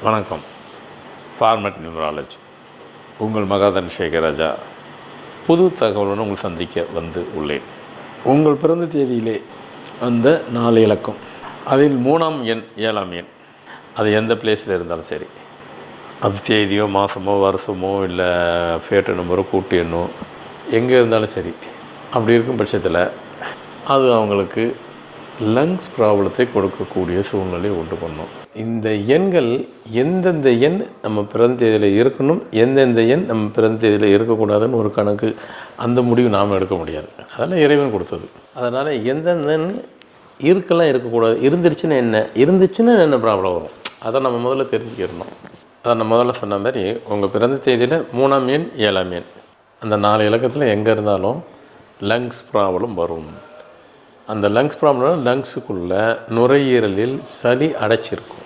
வணக்கம். Format numerology உங்கள் மகாதன் சேகராஜா புது தகவலுடன் உங்கள் சந்திக்க வந்து உள்ளேன். உங்கள் பிறந்த தேதியிலே அந்த 4 இலக்கம், அதில் 3ஆம் எண் 7ஆம் எண், அது எந்த பிளேஸில் இருந்தாலும் சரி, அது தேதியோ மாதமோ வருஷமோ இல்லை ஃபேட்டு நம்பரோ கூட்டு எண்ணோ எங்கே இருந்தாலும் சரி, அப்படி இருக்கும் பட்சத்தில் அது அவங்களுக்கு லங்ஸ் ப்ராப்ளத்தை கொடுக்கக்கூடிய சூழ்நிலையை உண்டு பண்ணும். இந்த எண்கள் எந்தெந்த எண் நம்ம பிறந்த தேதியில் இருக்கணும், எந்தெந்த எண் நம்ம பிறந்த தேதியில் இருக்கக்கூடாதுன்னு ஒரு கணக்கு, அந்த முடிவு நாம் எடுக்க முடியாது. அதெல்லாம் இறைவன் கொடுத்தது. அதனால் எந்தெந்த இருக்கலாம் இருக்கக்கூடாது, இருந்துருச்சுன்னா என்ன ப்ராப்ளம் வரும், அதை நம்ம முதல்ல தெரிஞ்சுக்கிறணும். அதை நான் முதல்ல சொன்ன மாதிரி உங்கள் பிறந்த தேதியில் 3ஆம் எண் 7ஆம் எண் அந்த 4 இலக்கத்தில் எங்கே இருந்தாலும் லங்ஸ் ப்ராப்ளம் வரும். அந்த லங்ஸ் ப்ராப்ளம் லங்ஸுக்குள்ளே நுரையீரலில் சளி அடைச்சிருக்கும்.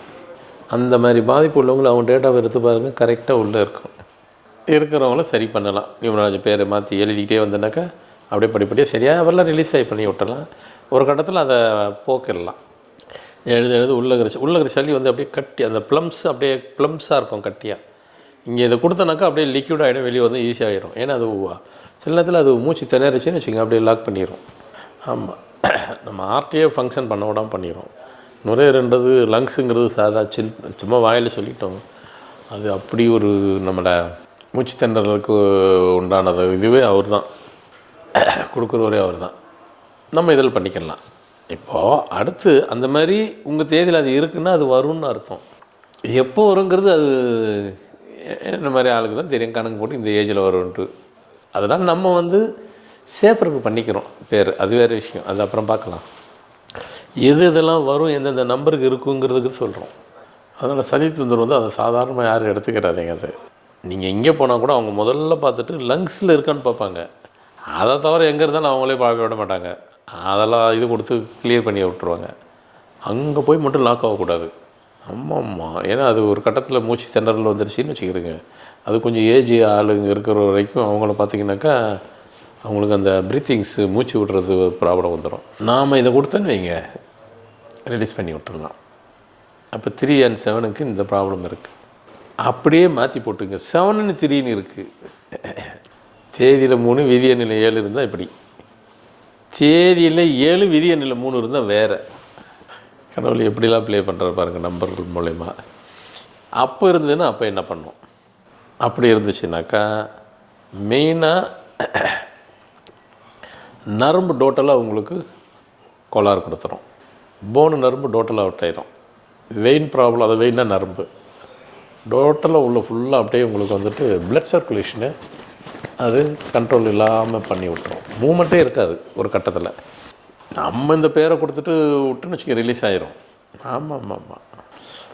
அந்த மாதிரி பாதிப்பு உள்ளவங்களை அவங்க டேட்டாவை எடுத்து பாருங்கள், கரெக்டாக உள்ளே இருக்கும். இருக்கிறவங்கள சரி பண்ணலாம். நியூமராலஜி பேரை மாற்றி எழுதிக்கிட்டே வந்தனாக்கா அப்படியே படிப்படியாக சரியாக அவரெல்லாம் ரிலீஸ் ஆகி பண்ணி விட்டலாம். ஒரு கட்டத்தில் அதை போக்கிடலாம். எழுத உள்ளகிற சளி வந்து அப்படியே கட்டி, அந்த அப்படியே ப்ளம்ஸாக இருக்கும் கட்டியாக. இங்கே இதை கொடுத்தனாக்கா அப்படியே லிக்விட் ஆகிடும், வெளியே வந்து ஈஸியாகிடும். ஏன்னா அது சில நேரத்தில் அது மூச்சு திணறிச்சின்னு வச்சுக்கோங்க, அப்படியே லாக் பண்ணிடும். ஆமாம், நம்ம ஆர்டியே ஃபங்க்ஷன் பண்ண விடாமல் பண்ணிடும். நுரையீரல்ன்றது லங்ஸுங்கிறது சும்மா வாயில் சொல்லிட்டோம். அது அப்படி ஒரு நம்மளை மூச்சு திணறலுக்கு உண்டானது இதுவே அவர் தான் கொடுக்குறவரே அவர் தான். நம்ம இதில் பண்ணிக்கலாம். இப்போது அடுத்து அந்த மாதிரி உங்கள் தேதியில் அது இருக்குன்னா அது வரும்னு அர்த்தம். எப்போ வருங்கிறது அது என்ன மாதிரி ஆளுக்கு தான் தெரியும், கணக்கு போட்டு இந்த ஏஜில் வரும்ன்ட்டு. அதனால் நம்ம வந்து சேஃபருக்கு பண்ணிக்கிறோம் பேர், அது வேறு விஷயம், அது அப்புறம் பார்க்கலாம். இதெல்லாம் வரும், எந்தெந்த நம்பருக்கு இருக்குங்கிறதுக்கு சொல்கிறோம். அதனால் சளி தொந்தரவு வந்து அதை சாதாரணமாக யாரும் எடுத்துக்கிறாதீங்க. அது நீங்கள் இங்கே போனால் கூட அவங்க முதல்ல பார்த்துட்டு லங்ஸில் இருக்கான்னு பார்ப்பாங்க. அதை தவிர எங்கே இருந்தாலும் அவங்களே பார்க்க விட மாட்டாங்க. அதெல்லாம் இது கொடுத்து கிளியர் பண்ணி விட்டுருவாங்க. அங்கே போய் மட்டும் லாக் ஆகக்கூடாது. ஆமாம்மா, ஏன்னா அது ஒரு கட்டத்தில் மூச்சு திணறல் வந்துருச்சுன்னு வச்சுக்கிறேங்க. அது கொஞ்சம் ஏஜ் ஆளுங்க இருக்கிற வரைக்கும் அவங்கள பார்த்திங்கனாக்கா அவங்களுக்கு அந்த ப்ரீத்திங்ஸு மூச்சு விடுறது ப்ராப்ளம் வந்துடும். நாம் இதை கொடுத்தோன்னு வைங்க, ரிலீஸ் பண்ணி விட்டுடலாம். அப்போ 3 and 7க்கு இந்த ப்ராப்ளம் இருக்குது. அப்படியே மாற்றி போட்டுங்க, 7 and 3 இருக்குது. தேதியில் 3 விதி எண்ணில் 7 இருந்தால் இப்படி, தேதியில் 7 விதி எண்ணில் 3 இருந்தால் வேறு. கடவுள் எப்படிலாம் ப்ளே பண்ணுற பாருங்கள் நம்பர்கள் மூலயமா. அப்போ இருந்ததுன்னா அப்போ என்ன பண்ணும், அப்படி இருந்துச்சுனாக்கா மெயினாக நரம்பு டோட்டலாக உங்களுக்கு கோளாறு கொடுத்துரும். போனு நரம்பு டோட்டலாக அவுட் ஆயிரும். வெயின் ப்ராப்ளம், அது வெயின்னா நரம்பு டோட்டலாக உள்ள ஃபுல்லாக அப்படியே உங்களுக்கு வந்துட்டு ப்ளட் சர்க்குலேஷனு அது கண்ட்ரோல் இல்லாமல் பண்ணி விட்டுரும். மூமெண்ட்டே இருக்காது ஒரு கட்டத்தில். நம்ம இந்த பேரை கொடுத்துட்டு விட்டுன்னு வச்சுக்க ரிலீஸ் ஆகிரும். ஆமாம்.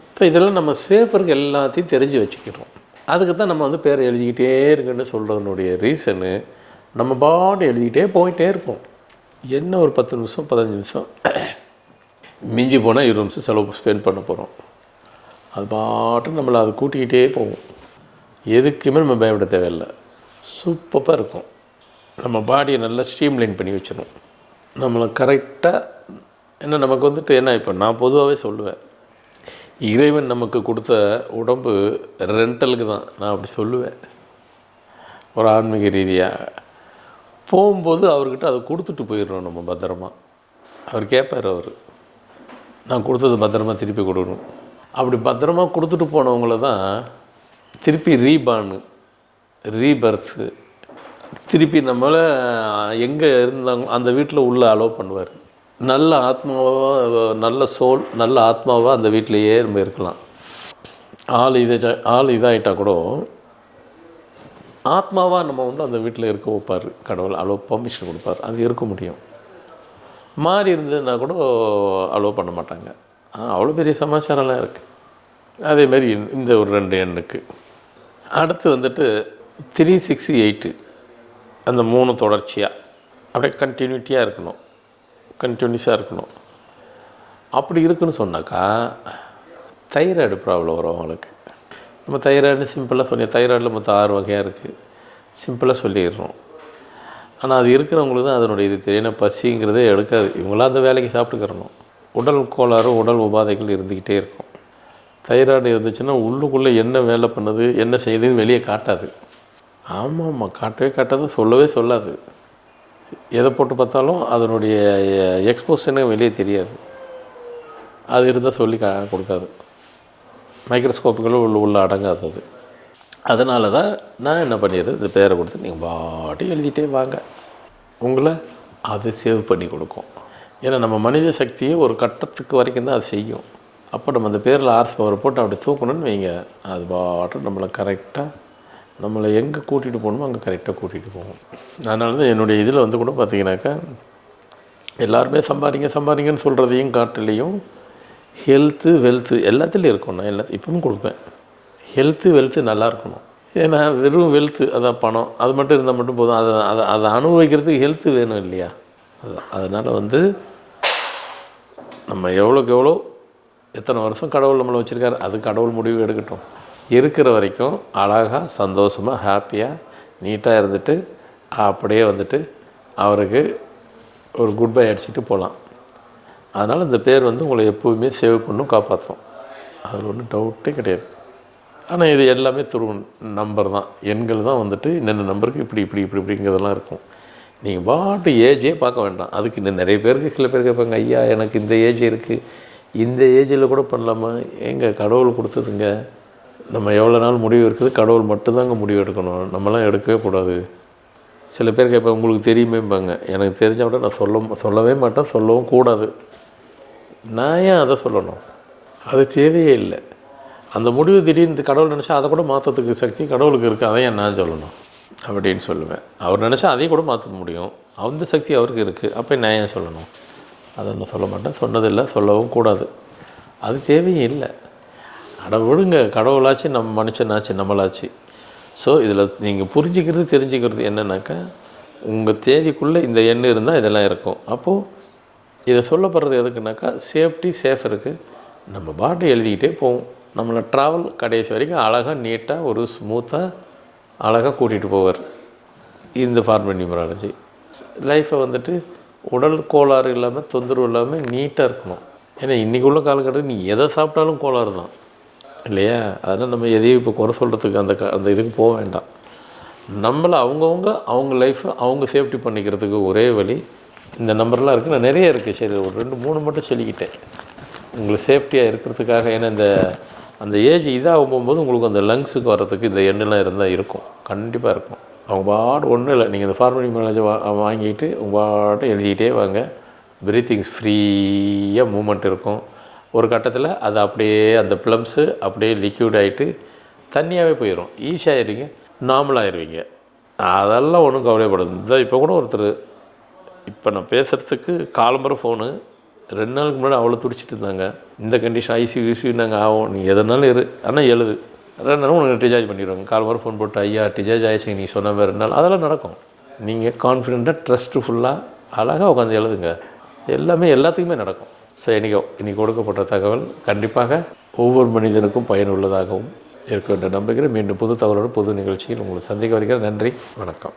இப்போ இதெல்லாம் நம்ம சேஃபருக்கு எல்லாத்தையும் தெரிஞ்சு வச்சுக்கிறோம். அதுக்கு தான் நம்ம வந்து பேரை எழுதிக்கிட்டே இருக்குன்னு சொல்கிறதுனுடைய ரீசனு, நம்ம பாட்டு எழுதிக்கிட்டே போயிட்டே இருப்போம். என்ன ஒரு 10 நிமிஷம் 15 நிமிஷம் மிஞ்சி போனால் 20 நிமிஷம் செலவு ஸ்பெண்ட் பண்ண போகிறோம். அது பாட்டு நம்மளை அது கூட்டிக்கிட்டே போவோம். எதுக்குமே நம்ம பயப்பட தேவையில்லை. சூப்பராக இருக்கும். நம்ம பாடியை நல்லா ஸ்ட்ரீம்லைன் பண்ணி வச்சிடணும். நம்மளை கரெக்டாக என்ன நமக்கு வந்துட்டு என்ன, இப்போ நான் பொதுவாகவே சொல்லுவேன், இறைவன் நமக்கு கொடுத்த உடம்பு ரெண்டலுக்கு தான். நான் அப்படி சொல்லுவேன். ஒரு ஆன்மீக ரீதியாக போகும்போது அவர்கிட்ட அதை கொடுத்துட்டு போயிடணும் நம்ம பத்திரமா. அவர் கேட்பார், நான் கொடுத்தது பத்திரமா திருப்பி கொடுக்கணும். அப்படி பத்திரமா கொடுத்துட்டு போனவங்கள தான் திருப்பி ரீபர்த்து திருப்பி நம்மளை எங்கே இருந்தாங்க அந்த வீட்டில் உள்ள அலோவ் பண்ணுவார். நல்ல ஆத்மாவாக, நல்ல சோல், நல்ல ஆத்மாவாக அந்த வீட்டிலையே நம்ம இருக்கலாம். ஆள் இதாகிட்டால் கூட ஆத்மாவாக நம்ம வந்து அந்த வீட்டில் இருக்க வைப்பார் கடவுள். அலோவ் பர்மிஷன் கொடுப்பார், அது இருக்க முடியும். மாறி இருந்ததுன்னா கூட அலோவ் பண்ண மாட்டாங்க. அவ்வளோ பெரிய சமாச்சாரம்லாம் இருக்குது. அதேமாரி இந்த ஒரு 2 எண்ணுக்கு அடுத்து வந்துட்டு 3, 6, 8 அந்த 3 தொடர்ச்சியாக அப்படியே கண்டினியூஸாக இருக்கணும். அப்படி இருக்குன்னு சொன்னாக்கா தைராய்டு ப்ராப்ளம் வரும் அவங்களுக்கு. நம்ம தைராய்டு சிம்பிளாக தைராய்டில் மொத்தம் 6 வகையாக இருக்குது, சிம்பிளாக சொல்லிடுறோம். ஆனால் அது இருக்கிறவங்களுக்கு தான் அதனுடைய இது தெரியும். பசிங்கிறதே எடுக்காது. இவங்களாம் அந்த வேலைக்கு சாப்பிட்டுக்கிறணும். உடல் கோளாறு, உடல் உபாதைகள் இருந்துக்கிட்டே இருக்கும். தைராய்டு இருந்துச்சுன்னா உள்ளுக்குள்ளே என்ன வேலை பண்ணுது என்ன செய்யுதுன்னு வெளியே காட்டாது. ஆமாம், காட்டவே காட்டாது, சொல்லவே சொல்லாது. எதை போட்டு பார்த்தாலும் அதனுடைய எக்ஸ்போஷனே வெளியே தெரியாது. அது இருந்தால் சொல்லி கொடுக்காது. மைக்ரோஸ்கோப்புகளும் உள்ள அடங்காது அது. அதனால தான் நான் என்ன பண்ணிடுறது, இந்த பேரை கொடுத்து நீங்கள் பாட்டி எழுதிட்டே வாங்க, உங்களை அது சேவ் பண்ணி கொடுக்கும். ஏன்னா நம்ம மனித சக்தியை ஒரு கட்டத்துக்கு வரைக்கும் தான் அது செய்யும். அப்போ நம்ம அந்த பேரில் ஆர்ஸ் பவரை போட்டு அப்படி தூக்கணும்னு வைங்க, அது பாட்டு நம்மளை கரெக்டாக நம்மளை எங்கே கூட்டிகிட்டு போகணுமோ அங்கே கரெக்டாக கூட்டிகிட்டு போகும். அதனால தான் என்னுடைய இதில் வந்து கூட பார்த்திங்கனாக்கா எல்லாருமே சம்பாதிங்கன்னு சொல்கிறதையும் காட்டிலையும் ஹெல்த்து வெல்த்து எல்லாத்துலேயும் இருக்கும். நான் இப்பவும் கொடுப்பேன். ஹெல்த்து வெல்த்து நல்லா இருக்கணும். ஏன்னா வெறும் வெல்த்து அதான் பணம் அது மட்டும் இருந்தால் மட்டும் போதும். அதை அனுபவிக்கிறதுக்கு ஹெல்த்து வேணும் இல்லையா? அதனால் வந்து நம்ம எவ்வளோக்கு எவ்வளோ எத்தனை வருஷம் கடவுள் நம்மளை வச்சுருக்காரு, அது கடவுள் முடிவு எடுக்கட்டும். இருக்கிற வரைக்கும் அழகாக சந்தோஷமாக ஹாப்பியாக நீட்டாக இருந்துட்டு அப்படியே வந்துட்டு அவருக்கு ஒரு குட் பை அடிச்சுட்டு போகலாம். அதனால் இந்த பேர் வந்து உங்களை எப்போவுமே சேவ் பண்ணும், காப்பாற்றும். அதில் ஒன்றும் டவுட்டே கிடையாது. ஆனால் இது எல்லாமே நம்பர் தான், எண்கள் தான். வந்துட்டு என்னென்ன நம்பருக்கு இப்படிங்கிறதெல்லாம் இருக்கும். நீங்கள் பாட்டு ஏஜே பார்க்க வேண்டாம். அதுக்கு இன்னும் நிறைய பேருக்கு சில பேர் கேட்பாங்க, ஐயா எனக்கு இந்த ஏஜ் இருக்குது, இந்த ஏஜில் கூட பண்ணலாமா? எங்கள் கடவுள் கொடுத்ததுங்க. நம்ம எவ்வளோ நாள் முடிவு இருக்குது, கடவுள் மட்டும்தாங்க முடிவு எடுக்கணும், நம்மளாம் எடுக்கவே கூடாது. சில பேர் கேட்பாங்க, உங்களுக்கு தெரியுமேம்பாங்க. எனக்கு தெரிஞ்சால் விட நான் சொல்லவே மாட்டேன், சொல்லவும் கூடாது. நான் ஏன் அதை சொல்லணும்? அது தேவையே இல்லை. அந்த முடிவு திடீர்னு கடவுள் நினச்சா அதை கூட மாற்றத்துக்கு சக்தி கடவுளுக்கு இருக்குது, அதை ஏன் நான் சொல்லணும் அப்படின்னு சொல்லுவேன். அவர் நினச்சா அதையும் கூட மாற்ற முடியும், அந்த சக்தி அவருக்கு இருக்குது, அப்போ நான் ஏன் சொல்லணும்? அதை நான் சொல்ல மாட்டேன், சொன்னதில்லை, சொல்லவும் கூடாது. அது தேவையும் இல்லை. விடுங்க, கடவுளாச்சு நம்ம மனுஷனாச்சு நம்மளாச்சு. ஸோ இதில் நீங்கள் புரிஞ்சுக்கிறது தெரிஞ்சுக்கிறது என்னென்னாக்கா, உங்கள் தேதிக்குள்ளே இந்த எண்ணம் இருந்தால் இதெல்லாம் இருக்கும். அப்போது இதை சொல்லப்படுறது எதுக்குனாக்கா, சேஃப்டி சேஃப் இருக்குது. நம்ம பாட்டு எழுதிக்கிட்டே போவோம். நம்மளை ட்ராவல் கடைசி வரைக்கும் அழகாக நீட்டாக ஒரு ஸ்மூத்தாக அழகாக கூட்டிகிட்டு போவார் இந்த ஃபார்மல் நியூமராலஜி. லைஃப்பை வந்துட்டு உடல் கோளாறு இல்லாமல் தொந்தரவு இல்லாமல் நீட்டாக இருக்கணும். ஏன்னா இன்றைக்கி உள்ள காலகட்டத்தில் நீ எதை சாப்பிட்டாலும் கோளாறு தான் இல்லையா? அதனால் நம்ம எதையும் இப்போ குறை சொல்கிறதுக்கு அந்த இதுக்கு போக வேண்டாம். நம்மளை அவங்க லைஃப்பை அவங்க சேஃப்டி பண்ணிக்கிறதுக்கு ஒரே வழி இந்த நம்பர்லாம் இருக்குது. நான் நிறைய இருக்குது, சரி ஒரு 2-3 மட்டும் சொல்லிக்கிட்டேன் உங்களை சேஃப்டியாக இருக்கிறதுக்காக. ஏன்னா அந்த ஏஜ் இதாக போகும்போது உங்களுக்கு அந்த லங்ஸுக்கு வர்றதுக்கு இந்த எண்ணெலாம் இருந்தால் இருக்கும், கண்டிப்பாக இருக்கும். அவங்க பாட்டு ஒன்றும் இல்லை, நீங்கள் இந்த ஃபார்மல் நியூமராலஜி வாங்கிட்டு உங்கள் பாட்டு எழுதிக்கிட்டே வாங்க. ப்ரீத்திங்ஸ் ஃப்ரீயாக மூமெண்ட் இருக்கும். ஒரு கட்டத்தில் அது அப்படியே அந்த ப்ளம்ஸு அப்படியே லிக்யூட் ஆகிட்டு தண்ணியாகவே போயிடும், ஈஸியாகிடுவீங்க, நார்மலாகிடுவீங்க. அதெல்லாம் ஒன்றும் கவலைப்படுது. இந்த இப்போ கூட ஒருத்தர் இப்போ நான் பேசுகிறதுக்கு காலம்பரம் ஃபோனு 2 நாளுக்கு முன்னாடி அவ்வளோ துடிச்சிட்டு இருந்தாங்க. இந்த கண்டிஷன் ஐசியூ நாங்கள் ஆகும், நீங்கள் எதனாலும் ஆனால் 2 நாளும் உனக்கு டிசார்ஜ் பண்ணிடுவாங்க. காலம்பரம் ஃபோன் போட்டு, ஐயா டிசார்ஜ் ஆயிடுச்சு நீ சொன்ன மாதிரி 2 நாள், அதெல்லாம் நடக்கும். நீங்கள் கான்ஃபிடெண்ட்டாக ட்ரஸ்ட்டுஃபுல்லாக அழகாக உட்காந்து எழுதுங்க, எல்லாமே எல்லாத்துக்குமே நடக்கும். ஸோ இன்றைக்கி கொடுக்கப்பட்ட தகவல் கண்டிப்பாக ஒவ்வொரு மனிதனுக்கும் பயனுள்ளதாகவும் இருக்க வேண்டும் நம்புகிறேன். மீண்டும் புது தகவலோடு புது நிகழ்ச்சியில் உங்களை சந்திக்க வருகிறேன். நன்றி, வணக்கம்.